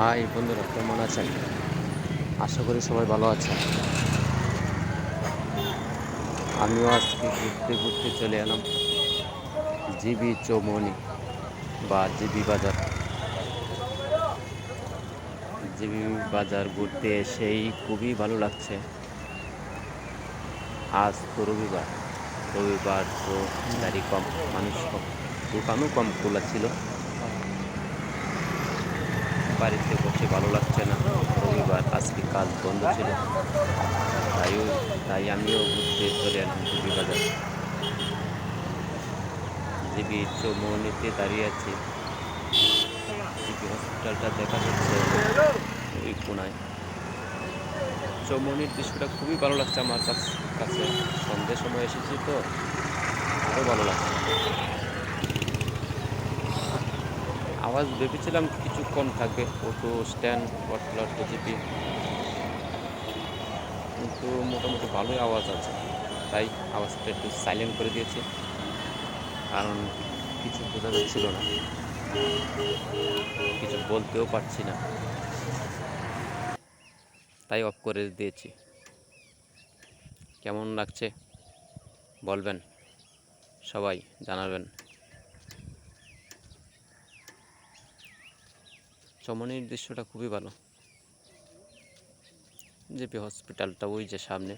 High বন্ধুরা, কেমন আছেন? আশা করি সবাই ভালো আছেন। আমিও আজকে ঘুরতে ঘুরতে চলে এলাম জিবি চৌমনি বা জিবি বাজার। জিবি বাজার ঘুরতে এসেই খুবই ভালো লাগছে। আজ তো রবিবার তো গাড়ি কম, মানুষ কম, দোকানও কম খোলা ছিল। বাড়িতে বসে ভালো লাগছে না, রবিবার আজকে কাজ বন্ধ ছিল। তাই তাই আমিও ঘুরতে চলে এলাম জিবি বাজার। জিবি চৌমনিতে দাঁড়িয়ে আছি। জিবি হসপিটালটা দেখা যাচ্ছে ওই কোনায়। চৌমনির দৃশ্যটা খুবই ভালো লাগছে আমার কাছে। সন্ধ্যের সময় এসেছি তো আরও ভালো লাগছে। আওয়াজ ভেবেছিলাম কিছু কম থাকবে, অটো স্ট্যান্ড অটো জিপি, কিন্তু মোটামুটি ভালোই আওয়াজ আছে। তাই আওয়াজটা একটু সাইলেন্ট করে দিয়েছি, কারণ কিছু বোঝা যাচ্ছিল না, কিছু বলতেও পারছি না, তাই অফ করে দিয়েছি। কেমন লাগছে বলবেন, সবাই জানাবেন। চৌমনির দৃশ্যটা খুবই ভালো। জিপি হসপিটালটা ওই যে সামনে।